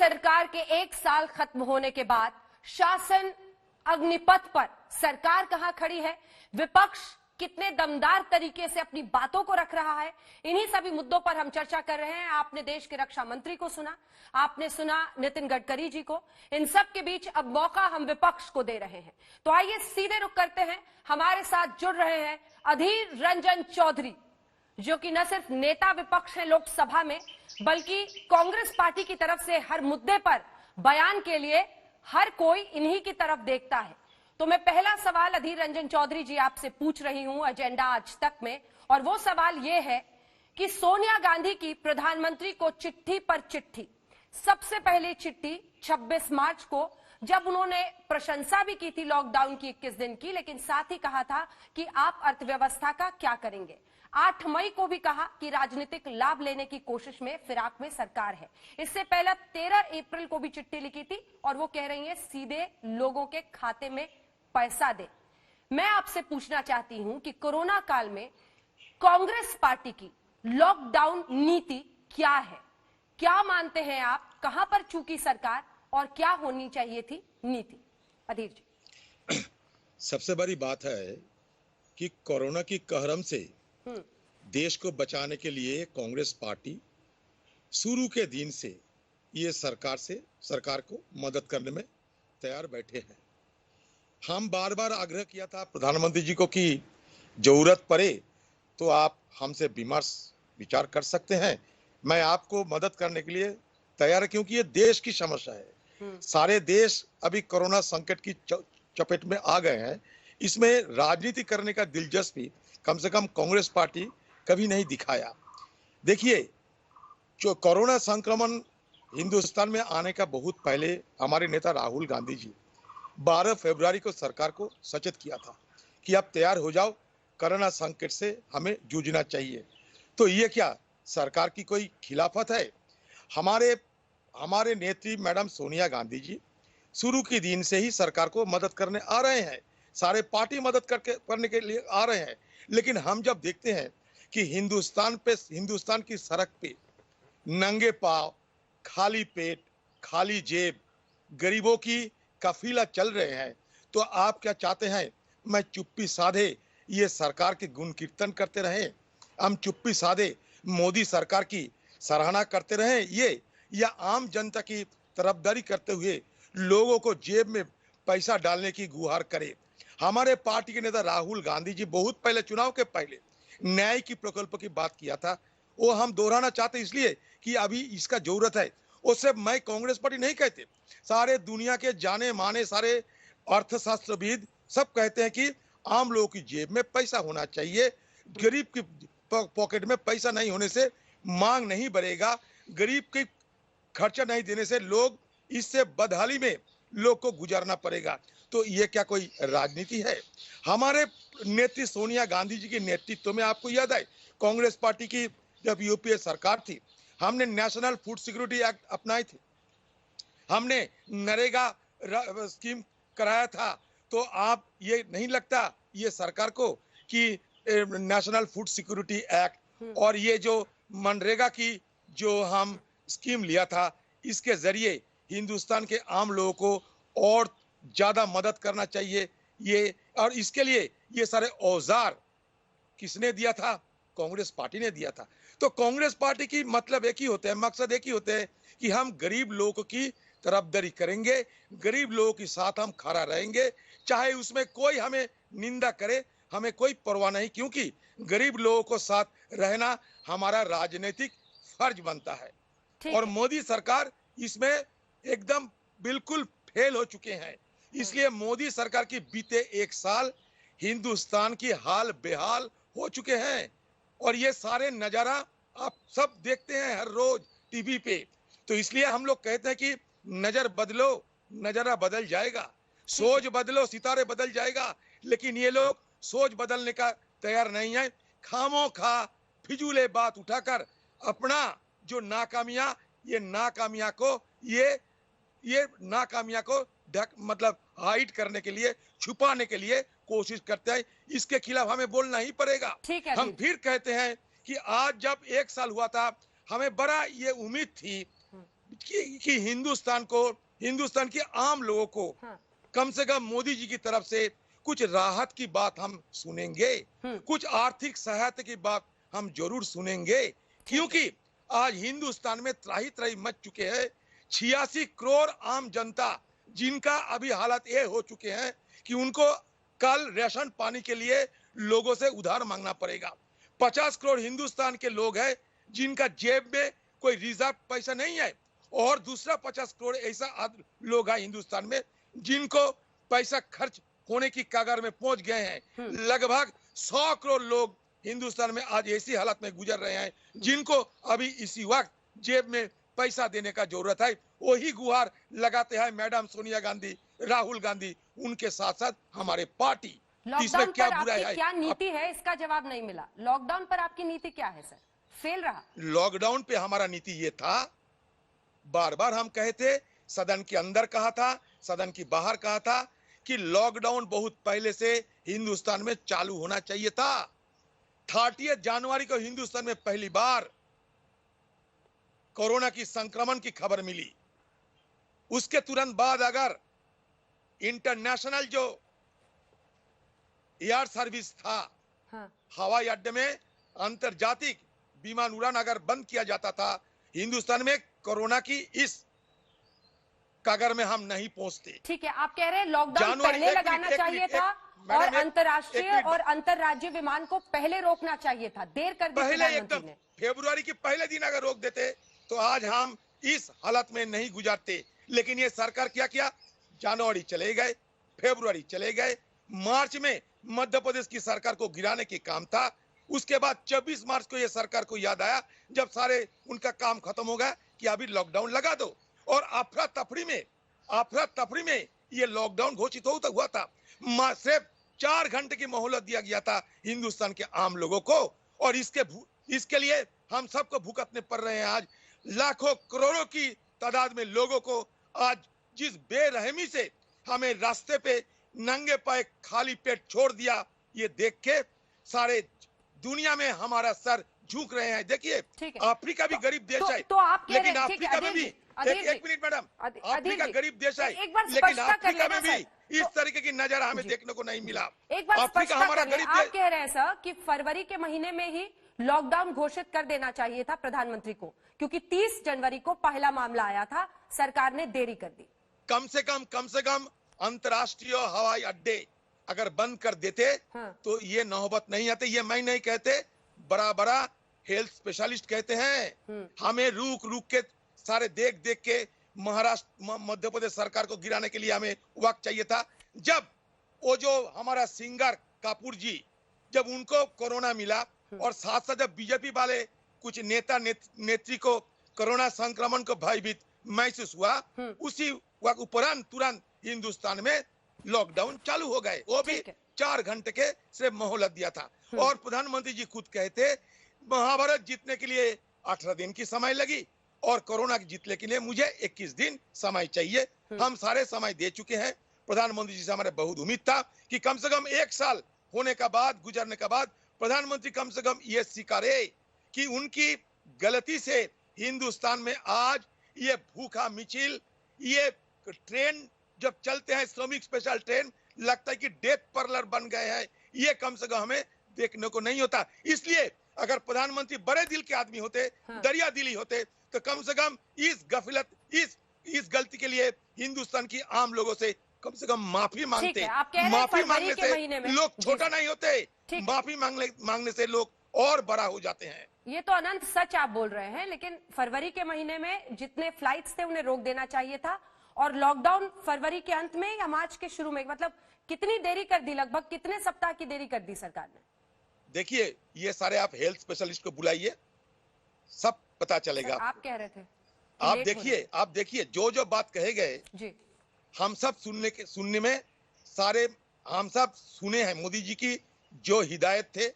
सरकार के 1 साल खत्म होने के बाद शासन अग्निपथ पर सरकार कहां खड़ी है, विपक्ष कितने दमदार तरीके से अपनी बातों को रख रहा है, इन्हीं सभी मुद्दों पर हम चर्चा कर रहे हैं। आपने देश के रक्षा मंत्री को सुना, आपने सुना नितिन गडकरी जी को। इन सब के बीच अब मौका हम विपक्ष को दे रहे हैं। तो आइए सीधे रुख करते हैं। हमारे साथ जुड़ रहे हैं अधीर रंजन चौधरी, जो कि न सिर्फ नेता विपक्ष है लोकसभा में, बल्कि कांग्रेस पार्टी की तरफ से हर मुद्दे पर बयान के लिए हर कोई इन्हीं की तरफ देखता है। तो मैं पहला सवाल अधीर रंजन चौधरी जी आपसे पूछ रही हूं एजेंडा आज तक में, और वो सवाल ये है कि सोनिया गांधी की प्रधानमंत्री को चिट्ठी पर चिट्ठी, सबसे पहले चिट्ठी 26 मार्च को, जब उन्होंने प्रशंसा भी की थी लॉकडाउन की 21 दिन की, लेकिन साथ ही कहा था कि आप अर्थव्यवस्था का क्या करेंगे। 8 मई को भी कहा कि राजनीतिक लाभ लेने की कोशिश में फिराक में सरकार है। इससे पहले 13 अप्रैल को भी चिट्ठी लिखी थी और वो कह रही है सीधे लोगों के खाते में पैसा दे। मैं आपसे पूछना चाहती हूं कि कोरोना काल में कांग्रेस पार्टी की लॉकडाउन नीति क्या है, क्या मानते हैं आप, कहां पर चूकी सरकार और क्या होनी चाहिए थी नीति? अधीर जी। सबसे बड़ी बात है कि कोरोना की कहरम से देश को बचाने के लिए कांग्रेस पार्टी शुरू के दिन से ये सरकार को मदद करने में तैयार बैठे हैं। हम बार बार आग्रह किया था प्रधानमंत्री जी को कि जरूरत पड़े तो आप हमसे विचार कर सकते हैं, मैं आपको मदद करने के लिए तैयार है, क्योंकि ये देश की समस्या है। सारे देश अभी कोरोना संकट की चपेट में आ गए हैं। इसमें राजनीति करने का दिलचस्पी कम से कम कांग्रेस पार्टी कभी नहीं दिखाया। देखिए, जो कोरोना संक्रमण हिंदुस्तान में आने का बहुत पहले हमारे नेता राहुल गांधी जी 12 फरवरी को सरकार को सचेत किया था कि आप तैयार हो जाओ, कोरोना संकट से हमें जूझना चाहिए। तो ये क्या सरकार की कोई खिलाफत है? हमारे नेत्री मैडम सोनिया गांधी जी शुरू के दिन से ही सरकार को मदद करने आ रहे हैं, सारे पार्टी मदद करने के लिए आ रहे हैं। लेकिन हम जब देखते हैं कि हिंदुस्तान की सड़क पे नंगे पांव, खाली पेट, खाली जेब, गरीबों की काफिला चल रहे हैं, तो आप क्या चाहते हैं? मैं चुप्पी साधे ये सरकार के गुण कीर्तन करते रहें, हम चुप्पी साधे मोदी सरकार की सराहना करते रहें, ये या आम जनता की तरफदारी करते हुए लोगों को जेब में पैसा डालने की गुहार करे? हमारे पार्टी के नेता राहुल गांधी जी बहुत पहले, चुनाव के पहले, न्याय की प्रकल्प की बात किया था। वो हम दोहराना चाहते इसलिए कि अभी इसका जरूरत है। उससे मैं कांग्रेस पार्टी नहीं कहते, सारे दुनिया के जाने माने सारे अर्थशास्त्रविद सब कहते हैं कि आम लोगों की जेब में पैसा होना चाहिए। गरीब की पॉकेट में पैसा नहीं होने से मांग नहीं बढ़ेगा, गरीब की खर्चा नहीं देने से लोग इससे बदहाली में लोग को गुजारना पड़ेगा। तो ये क्या कोई राजनीति है? हमारे नेत्री सोनिया गांधी जी के नेतृत्व में आपको याद है कांग्रेस पार्टी की जब यूपीए सरकार थी, हमने नेशनल फूड सिक्योरिटी एक्ट अपनाई थी, हमने नरेगा स्कीम कराया था। तो आप ये नहीं लगता ये सरकार को कि नेशनल फूड सिक्योरिटी एक्ट और ये जो मनरेगा की जो हम स्कीम लिया था, इसके जरिए हिंदुस्तान के आम लोगों को और ज्यादा मदद करना चाहिए। ये और इसके लिए ये सारे औजार किसने दिया था? कांग्रेस पार्टी ने दिया था। तो कांग्रेस पार्टी की मतलब एक ही होते हैं, मकसद एक ही होते हैं कि हम गरीब लोगों की तरफदारी करेंगे, गरीब लोगों के साथ हम खड़ा रहेंगे, चाहे उसमें कोई हमें निंदा करे, हमें कोई परवाह नहीं, क्योंकि गरीब लोगों को साथ रहना हमारा राजनीतिक फर्ज बनता है। और मोदी सरकार इसमें एकदम बिल्कुल फेल हो चुके हैं। इसलिए मोदी सरकार की बीते 1 साल हिंदुस्तान की हाल बेहाल हो चुके हैं, और ये सारे नजारा आप सब देखते हैं हर रोज टीवी पे। तो इसलिए हम लोग कहते हैं कि नजर बदलो, नजारा बदल जाएगा, सोच बदलो, सितारे बदल जाएगा। लेकिन ये लोग सोच बदलने का तैयार नहीं है, खामोखा फिजूले बात उठाकर अपना जो नाकामिया को मतलब हाइड करने के लिए, छुपाने के लिए कोशिश करते हैं। इसके खिलाफ हमें बोलना ही पड़ेगा। हम फिर कहते हैं कि आज जब 1 साल हुआ था, हमें बड़ा ये उम्मीद थी कि हिंदुस्तान को, हिंदुस्तान के आम लोगों को हाँ। कम से कम मोदी जी की तरफ से कुछ राहत की बात हम सुनेंगे, कुछ आर्थिक सहायता की बात हम जरूर सुनेंगे, क्योंकि आज हिंदुस्तान में त्राही त्राही मच चुके हैं। 86 करोड़ आम जनता जिनका अभी हालात ये हो चुके हैं कि उनको कल राशन पानी के लिए लोगों से उधार मांगना पड़ेगा। 50 करोड़ हिंदुस्तान के लोग हैं जिनका जेब में कोई रिजर्व पैसा नहीं है, और दूसरा 50 करोड़ ऐसा लोग हैं हिंदुस्तान में जिनको पैसा खर्च होने की कगार में पहुंच गए हैं। लगभग 100 करोड़ लोग हिंदुस्तान में आज ऐसी हालत में गुजर रहे हैं जिनको अभी इसी वक्त जेब में पैसा देने का जरूरत है। वही गुहार लगाते हैं मैडम सोनिया गांधी, राहुल गांधी, उनके साथ साथ हमारे पार्टी। लॉकडाउन पर आपकी क्या नीति है, इसका जवाब नहीं मिला। लॉकडाउन पर आपकी नीति क्या है सर? फेल रहा। लॉकडाउन पे हमारा नीति ये था, बार बार हम कहे थे, सदन के अंदर कहा था, सदन के बाहर कहा था कि लॉकडाउन बहुत पहले से हिंदुस्तान में चालू होना चाहिए था। 30 जनवरी को हिंदुस्तान में पहली बार कोरोना की संक्रमण की खबर मिली। उसके तुरंत बाद अगर इंटरनेशनल जो एयर सर्विस था, हाँ। हवाई अड्डे में अंतर्जातिक विमान उड़ान अगर बंद किया जाता था, हिंदुस्तान में कोरोना की इस कगार में हम नहीं पहुंचते। ठीक है, आप कह रहे हैं लॉकडाउन पहले लगाना चाहिए था और अंतर्राष्ट्रीय और अंतरराज्य विमान को पहले रोकना चाहिए था, देर कर दी पहले प्रधानमंत्री एकदम ने। फरवरी के पहले दिन अगर रोक देते तो आज हम इस हालत में नहीं गुजारते। लेकिन ये सरकार क्या किया, जनवरी चले गए, फरवरी चले गए, मार्च में मध्य प्रदेश की सरकार को गिराने की काम था। उसके बाद 24 मार्च को ये सरकार को याद आया, जब सारे उनका काम खत्म हो गया, कि अभी लॉकडाउन लगा दो। और अफरा तफरी में ये लॉकडाउन घोषित हुआ था। सिर्फ 4 घंटे की मोहलत दिया गया था हिंदुस्तान के आम लोगों को, और इसके लिए हम सबको भुगतने पड़ रहे हैं। आज लाखों करोड़ों की तादाद में लोगों को आज जिस बेरहमी से हमें रास्ते पे नंगे पाए खाली पेट छोड़ दिया, ये देख के सारे दुनिया में हमारा सर झुक रहे हैं। देखिए, अफ्रीका भी गरीब देश है, लेकिन अफ्रीका में भी एक मिनट मैडम, अफ्रीका गरीब देश है, लेकिन अफ्रीका में भी इस तरीके की नजर हमें देखने को नहीं मिला। एक बार अफ्रीका हमारा गरीब आप कह रहे हैं सर कि फरवरी के महीने में ही लॉकडाउन घोषित कर देना चाहिए था प्रधानमंत्री को, क्योंकि 30 जनवरी को पहला मामला आया था, सरकार ने देरी कर दी। कम से कम अंतर्राष्ट्रीय हवाई अड्डे अगर बंद कर देते, हाँ। तो ये नौबत नहीं आते। ये मैं नहीं कहते, बड़ा हेल्थ स्पेशलिस्ट कहते हैं। हमें रुक के सारे देख के महाराष्ट्र मध्य प्रदेश सरकार को गिराने के लिए हमें वक्त चाहिए था। जब वो जो हमारा सिंगर कपूर जी, जब उनको कोरोना मिला, और साथ साथ जब बीजेपी वाले कुछ नेता नेत्री को कोरोना संक्रमण को भयभीत महसूस हुआ, उसी वक्त उपरांत तुरंत हिंदुस्तान में लॉकडाउन चालू हो गए। वो भी 4 घंटे के सिर्फ मोहलत दिया था। और प्रधानमंत्री जी खुद कहते, महाभारत जीतने के लिए 18 दिन की समय लगी और कोरोना जीतने के लिए मुझे 21 दिन समय चाहिए। हम सारे समय दे चुके हैं। प्रधानमंत्री जी से हमारे बहुत उम्मीद था कि कम से कम 1 साल होने का बाद, गुजरने का बाद, प्रधानमंत्री कम से कम ये स्वीकारे कि उनकी गलती से हिंदुस्तान में आज ये भूखा मिचिल, ये ट्रेन जब चलते हैं, श्रमिक स्पेशल ट्रेन, लगता है कि डेथ पार्लर बन गए हैं। ये कम से कम हमें देखने को नहीं होता। इसलिए अगर प्रधानमंत्री बड़े दिल के आदमी होते, दरिया दिली होते, तो कम से कम इस गफलत, इस गलती के लिए हिंदुस्तान की आम लोगों से कम माफी मांगते। माफी मांगने से लोग छोटा नहीं होते, माफी मांगने से लोग और बड़ा हो जाते हैं। ये तो अनंत सच आप बोल रहे हैं, लेकिन फरवरी के महीने में जितने फ्लाइट्स थे उन्हें रोक देना चाहिए था, और लॉकडाउन फरवरी के अंत में या मार्च के शुरू में, मतलब कितनी देरी कर दी, लगभग कितने सप्ताह की देरी कर दी सरकार ने? देखिए, ये सारे आप हेल्थ स्पेशलिस्ट को बुलाइए, सब पता चलेगा। आप कह रहे थे, आप देखिए जो बात कहे गए जी, हम सब सुनने में सारे हम सब सुने हैं। मोदी जी की जो हिदायत थे,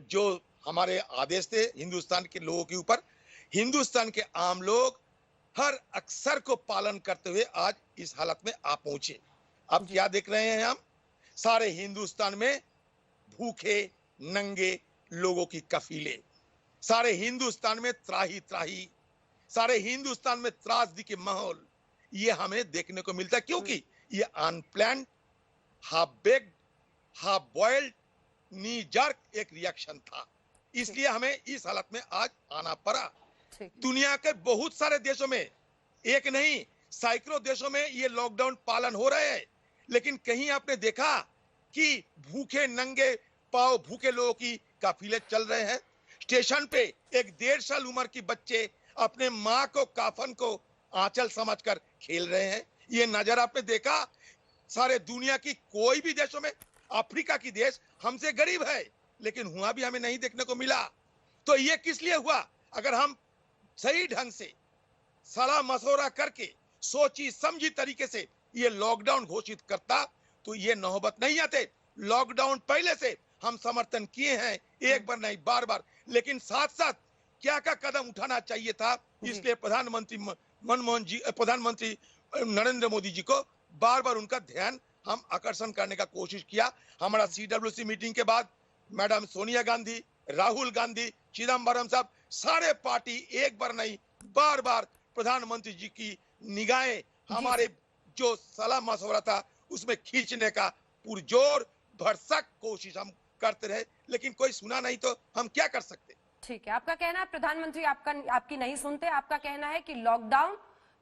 जो हमारे आदेश थे हिंदुस्तान के लोगों के ऊपर, हिंदुस्तान के आम लोग हर अक्सर को पालन करते हुए आज इस हालत में आ पहुंचे। अब क्या देख रहे हैं हम, सारे हिंदुस्तान में भूखे नंगे लोगों की कफीले, सारे हिंदुस्तान में त्राही सारे हिंदुस्तान में त्रासदी के माहौल ये हमें देखने को मिलता है, क्योंकि ये unplanned, half baked, half boiled, नी जर्क एक रिएक्शन था। इसलिए हमें इस हालत में आज आना पड़ा। दुनिया के बहुत सारे देशों में, एक नहीं सैकड़ों देशों में ये लॉकडाउन पालन हो रहे हैं, लेकिन कहीं आपने देखा कि भूखे नंगे पांव भूखे लोगों की काफिले चल रहे हैं? स्टेशन पे एक 1.5 साल उम्र की बच्चे अपने माँ को काफन को आंचल समझकर खेल रहे हैं। ये नजर आपने देखा? सारे दुनिया की कोई भी देशों में, अफ्रीका की देश हमसे गरीब है, लेकिन हुआ भी हमें नहीं देखने को मिला। तो ये किस लिए हुआ? अगर हम सही ढंग से सलाह मशवरा करके सोची समझी तरीके से ये लॉकडाउन घोषित करता तो ये नौबत नहीं आते। लॉकडाउन पहले से हम समर्थन किए हैं, एक बार नहीं बार बार, लेकिन साथ साथ क्या क्या कदम उठाना चाहिए था, इसलिए प्रधानमंत्री नरेंद्र मोदी जी को बार बार उनका ध्यान हम आकर्षण करने का कोशिश किया। हमारा CWC मीटिंग के बाद मैडम सोनिया गांधी, राहुल गांधी, चिदम्बरम साहब, सारे पार्टी एक बार नहीं बार बार प्रधानमंत्री जी की निगाहें हमारे जो सलाह मशवरा था उसमें खींचने का पुरजोर भरसक कोशिश हम करते रहे, लेकिन कोई सुना नहीं तो हम क्या कर सकते। ठीक है, आपका कहना है प्रधानमंत्री आपकी नहीं सुनते। आपका कहना है कि लॉकडाउन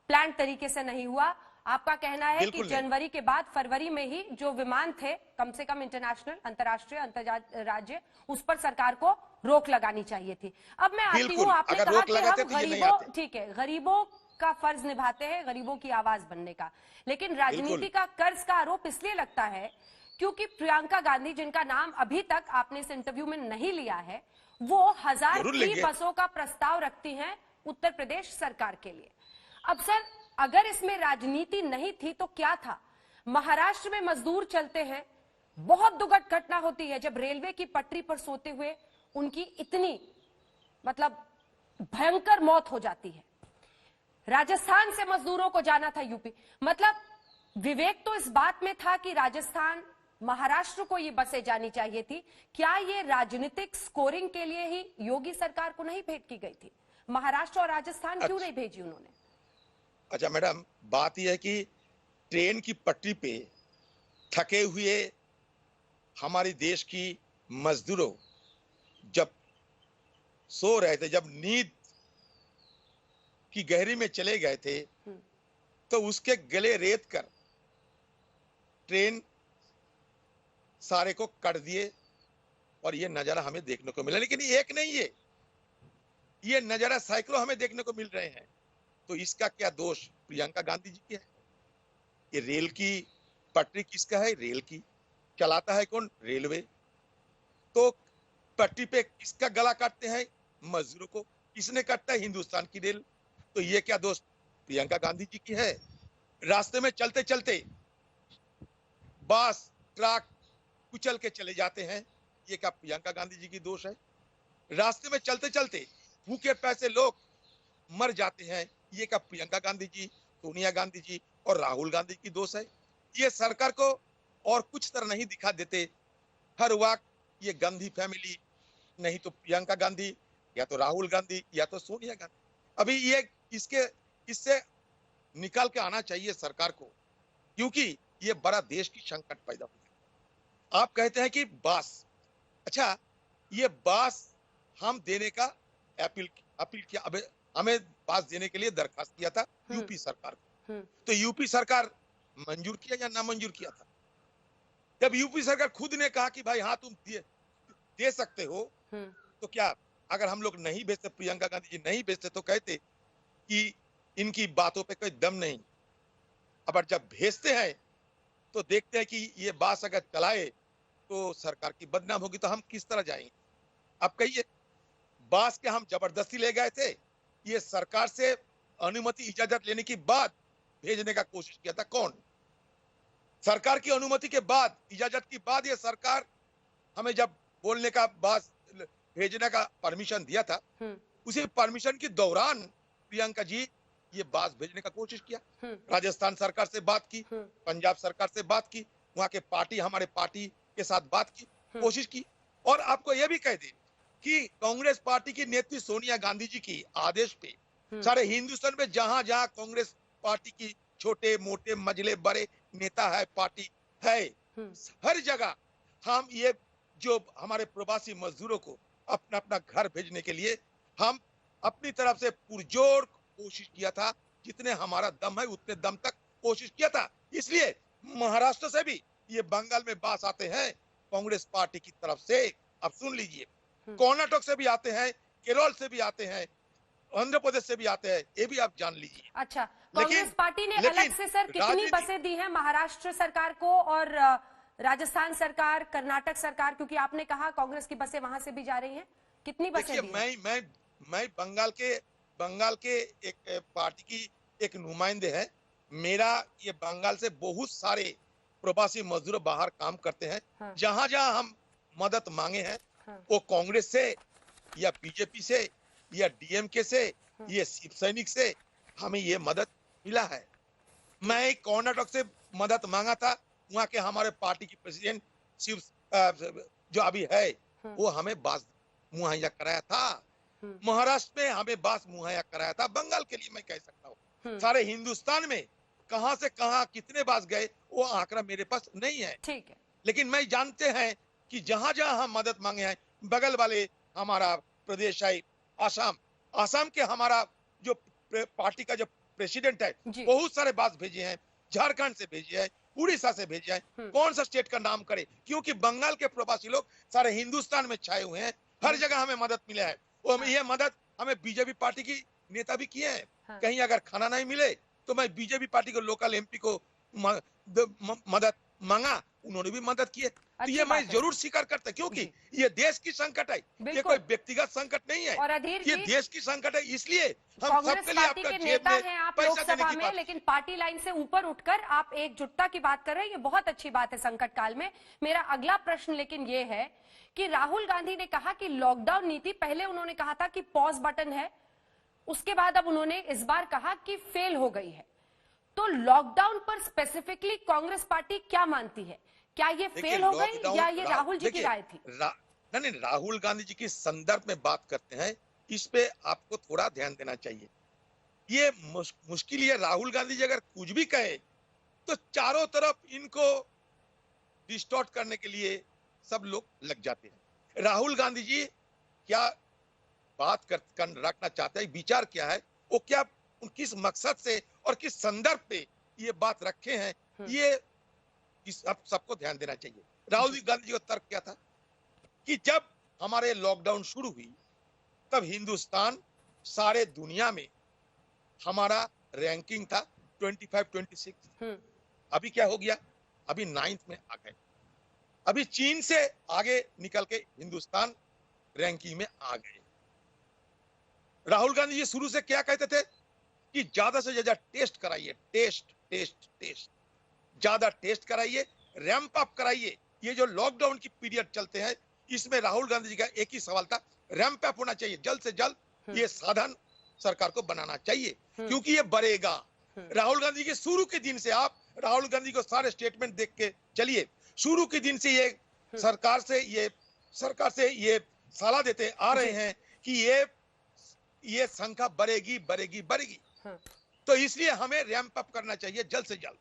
प्लान तरीके से नहीं हुआ। आपका कहना है कि जनवरी के बाद फरवरी में ही जो विमान थे, कम से कम इंटरनेशनल, अंतर्राष्ट्रीय, अंतर्राज्य, उस पर सरकार को रोक लगानी चाहिए थी। अब मैं आती हूँ, आपने कहा कि हम गरीबों, ठीक है, गरीबों का फर्ज निभाते हैं, गरीबों की आवाज बनने का, लेकिन राजनीति का कर्ज का आरोप इसलिए लगता है क्योंकि प्रियंका गांधी, जिनका नाम अभी तक आपने इस इंटरव्यू में नहीं लिया है, वो 1000 फ्री बसों का प्रस्ताव रखती हैं उत्तर प्रदेश सरकार के लिए। अब सर, अगर इसमें राजनीति नहीं थी तो क्या था? महाराष्ट्र में मजदूर चलते हैं, बहुत दुखद घटना होती है जब रेलवे की पटरी पर सोते हुए उनकी इतनी भयंकर मौत हो जाती है। राजस्थान से मजदूरों को जाना था यूपी, विवेक तो इस बात में था कि राजस्थान, महाराष्ट्र को ये बसें जानी चाहिए थी। क्या ये राजनीतिक स्कोरिंग के लिए ही योगी सरकार को नहीं भेंट की गई थी? महाराष्ट्र और राजस्थान क्यों नहीं भेजी उन्होंने? अच्छा मैडम, बात यह है कि ट्रेन की पटरी पे थके हुए हमारे देश की मजदूरों जब सो रहे थे, जब नींद की गहरी में चले गए थे, तो उसके गले रेत कर ट्रेन सारे को काट दिए और ये नजारा हमें देखने को मिला। लेकिन एक नहीं है, ये नजारा सैकड़ों हमें देखने को मिल रहे हैं। तो इसका क्या दोष प्रियंका गांधी जी की है? ये रेल की पटरी किसका है? रेल की। चलाता है कौन? रेलवे। तो पटरी पे किसका गला काटते हैं? मजदूरों को। किसने काटता है? हिंदुस्तान की रेल। तो ये क्या दोष प्रियंका गांधी जी की है? रास्ते में चलते चलते बस ट्रक कुचल के चले जाते हैं, ये क्या प्रियंका गांधी जी की दोष है? रास्ते में चलते चलते भूखे प्यासे लोग मर जाते हैं, ये क्या प्रियंका गांधी जी, सोनिया गांधी जी और राहुल गांधी की दोष है? ये सरकार को और कुछ तरह नहीं दिखा देते। हर वक्त ये गांधी फैमिली, नहीं तो प्रियंका गांधी, या तो राहुल गांधी, या तो सोनिया गांधी। अभी ये इससे निकाल के आना चाहिए सरकार को, क्योंकि ये बड़ा देश की संकट पैदा हुई। आप कहते हैं कि बास, अच्छा ये बास हम देने का अपील किया, अब हमें बास देने के लिए दरखास्त किया था यूपी सरकार को। तो यूपी सरकार मंजूर किया या ना मंजूर किया था? जब यूपी सरकार खुद ने कहा कि भाई हाँ तुम दे सकते हो, तो क्या अगर हम लोग नहीं भेजते, प्रियंका गांधी जी नहीं भेजते, तो कहते कि इनकी बातों पे कोई दम नहीं। अब जब भेजते हैं तो देखते हैं कि ये बास अगर चलाए तो सरकार की बदनाम होगी, तो हम किस तरह जाएंगे? अब कहिए, बास के हम जबरदस्ती ले गए थे, ये सरकार से अनुमति इजाजत लेने के बाद भेजने का कोशिश किया था। कौन? सरकार की अनुमति के बाद, इजाजत की बाद ये सरकार हमें जब बोलने का बास भेजने का परमिशन दिया था, उसी परमिशन के दौरान प्रियंका जी ये बास भेजने का कोशिश किया। राजस्थान सरकार से बात की, पंजाब सरकार से बात की, वहां के पार्टी, हमारे पार्टी के साथ बात की, कोशिश की। और आपको यह भी कह दे कि कांग्रेस पार्टी की नेत्री सोनिया गांधी जी की आदेश पे सारे हिंदुस्तान में जहां जहां कांग्रेस पार्टी की छोटे मोटे मझले बड़े नेता है, पार्टी है, हर जगह हम ये जो हमारे प्रवासी मजदूरों को अपना अपना घर भेजने के लिए हम अपनी तरफ से पुरजोर कोशिश किया था। जितने हमारा दम है उतने दम तक कोशिश किया था। इसलिए महाराष्ट्र से भी ये बंगाल में बास आते हैं कांग्रेस पार्टी की तरफ से। अब सुन लीजिए, कर्नाटक से भी आते हैं, केरल से भी आते हैं, आंध्र प्रदेश से भी आते हैं, ये भी आप जान लीजिए। अच्छा, कांग्रेस पार्टी ने अलग से सर कितनी बसें दी हैं महाराष्ट्र सरकार को और राजस्थान सरकार, कर्नाटक सरकार, क्योंकि आपने कहा कांग्रेस की बसें वहां से भी जा रही हैं, कितनी बसें दी हैं? मैं बंगाल के एक पार्टी की एक नुमाइंदे है। मेरा ये बंगाल से बहुत सारे प्रवासी मजदूर बाहर काम करते हैं। हाँ। जहां जहां हम मदद मांगे हैं, हाँ। वो कांग्रेस से या बीजेपी से या डीएमके से, हाँ। ये शिव सैनिक से हमें ये मदद मिला है। मैं कर्नाटक से मदद मांगा था, वहां के हमारे पार्टी की प्रेसिडेंट शिव जो अभी है, वो हमें बास मुहैया कराया था। महाराष्ट्र में हमें बास मुहैया कराया था। बंगाल के लिए मैं कह सकता हूँ, सारे हिंदुस्तान में कहां से कहां कितने बास गए वो आंकड़ा मेरे पास नहीं है। ठीक है, लेकिन मैं जानते हैं कि जहां जहां हम मदद मांगे हैं, बगल वाले हमारा प्रदेश है आसाम के हमारा जो पार्टी का जो प्रेसिडेंट है, बहुत सारे बास भेजे हैं, झारखंड से भेजे हैं, उड़ीसा से भेजे हैं। कौन सा स्टेट का नाम करे, क्योंकि बंगाल के प्रवासी लोग सारे हिंदुस्तान में छाए हुए हैं, हर जगह हमें मदद मिला है। और ये मदद हमें बीजेपी पार्टी की नेता भी किए हैं। कहीं अगर खाना नहीं मिले तो मैं बीजेपी पार्टी को लोकल एमपी को मदद मांगा, उन्होंने भी मदद की है। तो ये मैं जरूर स्वीकार करता, क्योंकि ये देश की संकट है, ये कोई व्यक्तिगत संकट नहीं है, और ये देश की संकट है। इसलिए हम सबके लिए आपका नेता हैं आप लोकसभा में, लेकिन पार्टी लाइन से ऊपर उठकर आप एकजुटता की बात कर रहे हैं, ये बहुत अच्छी बात है संकट काल में। मेरा अगला प्रश्न लेकिन ये है कि राहुल गांधी ने कहा कि लॉकडाउन नीति, पहले उन्होंने कहा था कि पॉज बटन है, उसके बाद अब उन्होंने इस बार कहा कि फेल हो गई है। तो लॉकडाउन पर स्पेसिफिकली कांग्रेस पार्टी क्या मानती है? क्या ये फेल हो गई या ये राहुल जी की राय थी? नहीं, राहुल गांधी जी के संदर्भ में बात करते हैं, इस पे आपको थोड़ा ध्यान देना चाहिए। ये मुश्किल है, राहुल गांधी जी अगर कुछ भी कहे तो चारों तरफ इनको डिस्टॉर्ट करने के लिए सब लोग लग जाते हैं। राहुल गांधी जी क्या बात रखना चाहते हैं, विचार क्या है, वो क्या किस मकसद से और किस संदर्भ पे ये बात रखे हैं, ये सबको ध्यान देना चाहिए। राहुल गांधी जी का तर्क क्या था कि जब हमारे लॉकडाउन शुरू हुई तब हिंदुस्तान सारे दुनिया में हमारा रैंकिंग था 25-26। अभी क्या हो गया, अभी 9th में आ गए। अभी चीन से आगे निकल के हिंदुस्तान रैंकिंग में आ गए। राहुल गांधी जी शुरू से क्या कहते थे कि ज्यादा से ज्यादा टेस्ट कराइए, टेस्ट ज्यादा टेस्ट कराइए, रैंप अप कराइए। ये जो लॉकडाउन की पीरियड चलते हैं, इसमें राहुल गांधी जी का एक ही सवाल था, रैंप अप होना चाहिए, जल्द से जल्द ये साधन सरकार को बनाना चाहिए, क्योंकि ये बढ़ेगा। राहुल गांधी के शुरू के दिन से, आप राहुल गांधी को सारे स्टेटमेंट देख के चलिए, शुरू के दिन से ये सरकार से ये सलाह देते आ रहे हैं कि ये संख्या बढ़ेगी। तो इसलिए हमें रैंप अप करना चाहिए जल्द से जल्द।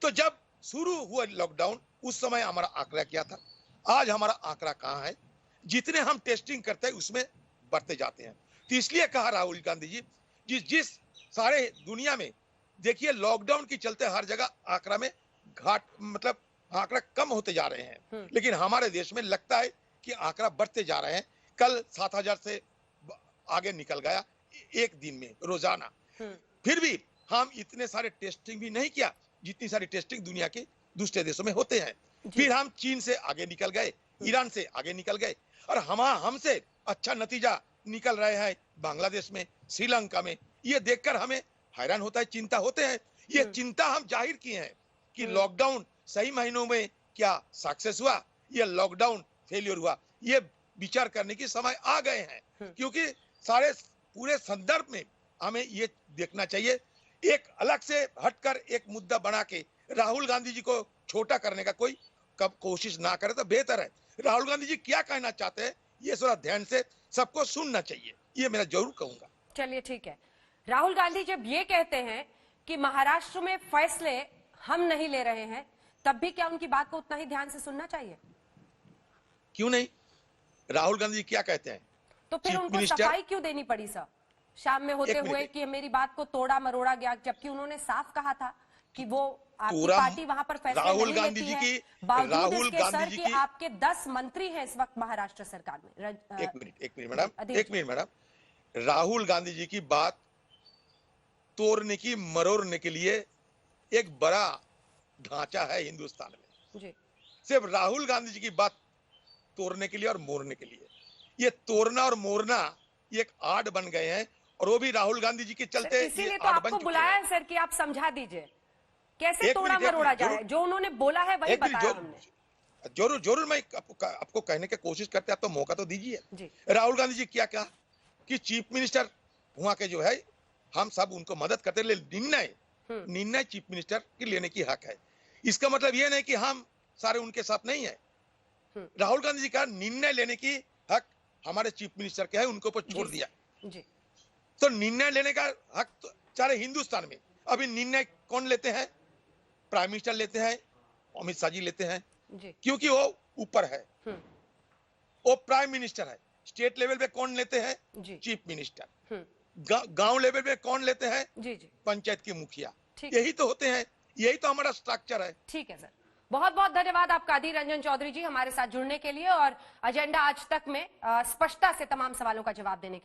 तो जब शुरू हुआ लॉकडाउन, उस समय हमारा आंकड़ा क्या था, आज हमारा आंकड़ा कहां है? जितने हम टेस्टिंग करते हैं उसमें बढ़ते जाते हैं। तो इसलिए कहा राहुल गांधी जी, जिस सारे दुनिया में देखिए लॉकडाउन के चलते हर जगह आंकड़ा में मतलब आंकड़ा कम होते जा रहे हैं, लेकिन हमारे देश में लगता है कि आंकड़ा बढ़ते जा रहे हैं। कल 7,000 से आगे निकल गया एक दिन में रोजाना। फिर भी हम इतने सारे टेस्टिंग भी नहीं किया जितनी सारी टेस्टिंग दुनिया के दूसरे देशों में होते हैं। फिर हम चीन से आगे निकल गए, ईरान से आगे निकल गए, और हमसे अच्छा नतीजा निकल रहे हैं बांग्लादेश में, श्रीलंका में। ये देखकर हमें हैरान होता है, चिंता होते हैं। ये चिंता हम जाहिर किए हैं कि लॉकडाउन सही महीनों में क्या सक्सेस हुआ या लॉकडाउन फेलियर हुआ, ये विचार करने की समय आ गए हैं, क्योंकि सारे पूरे संदर्भ में हमें ये देखना चाहिए। एक अलग से हटकर एक मुद्दा बना के राहुल गांधी जी को छोटा करने का कोई कोशिश ना करे तो बेहतर है। राहुल गांधी जी क्या कहना चाहते हैं, ये थोड़ा ध्यान से सबको सुनना चाहिए, ये मेरा जरूर कहूंगा। चलिए ठीक है, राहुल गांधी जब ये कहते हैं कि महाराष्ट्र में फैसले हम नहीं ले रहे हैं, तब भी क्या उनकी बात को उतना ही ध्यान से सुनना चाहिए? क्यों नहीं? राहुल गांधी क्या कहते हैं? तो फिर चीफ उनको मिनिस्टर- सफाई क्यों देनी पड़ी सर शाम में होते एक मिनट। हुए कि मेरी बात को तोड़ा मरोड़ा गया, जबकि उन्होंने साफ कहा था कि वो आपकी पूरा पार्टी वहां पर फैसले राहुल नहीं गांधी लेती जी है। की- बावजूद राहुल इसके गांधी सर जी कि की- आपके 10 मंत्री हैं इस वक्त महाराष्ट्र सरकार में। एक मिनट मैडम, अधीर एक मिनट मैडम। राहुल गांधी जी की बात तोड़ने की, मरोड़ने के लिए एक बड़ा ढांचा है हिंदुस्तान में। जी सिर्फ राहुल गांधी जी की बात तोड़ने के लिए और मोड़ने के लिए। ये तोड़ना और मोड़ना ये एक आर्ट बन गए हैं, और वो भी राहुल गांधी जी के चलते ये इसीलिए तो आर्ट आपको बन चुके बुलाया हैं। है सर कि आप समझा दीजिए कैसे एक तोड़ा मिनट, मरोड़ा जाए। जरूर। जो उन्होंने बोला है वही एक मिनट, बताया हमने। जरूर जरूर मैं आपको कहने की कोशिश करते हैं, आप तो मौका तो दीजिए। जी राहुल गांधी जी क्या कहा कि चीफ मिनिस्टर वहां के जो है, हम सब उनको मदद करते हैं, निर्णय चीफ मिनिस्टर की लेने की हक है। इसका मतलब ये नहीं कि हम सारे उनके साथ नहीं है। राहुल गांधी जी का निर्णय लेने की हक हमारे चीफ मिनिस्टर के है, उनको ऊपर छोड़ दिया। जी तो निर्णय लेने का हक तो सारे हिंदुस्तान में। अभी निर्णय कौन लेते हैं? प्राइम मिनिस्टर लेते हैं, अमित शाह जी लेते हैं, जी क्योंकि वो ऊपर है, वो प्राइम मिनिस्टर है। स्टेट लेवल पे कौन लेते हैं? जी चीफ मिनिस्टर। हम्म गांव लेवल पे कौन लेते हैं? जी जी पंचायत के मुखिया। ठीक। यही तो होते हैं, यही तो हमारा स्ट्रक्चर है। ठीक है सर, बहुत बहुत धन्यवाद आपका अधीर रंजन चौधरी जी हमारे साथ जुड़ने के लिए और एजेंडा आज तक में स्पष्टता से तमाम सवालों का जवाब देने के लिए।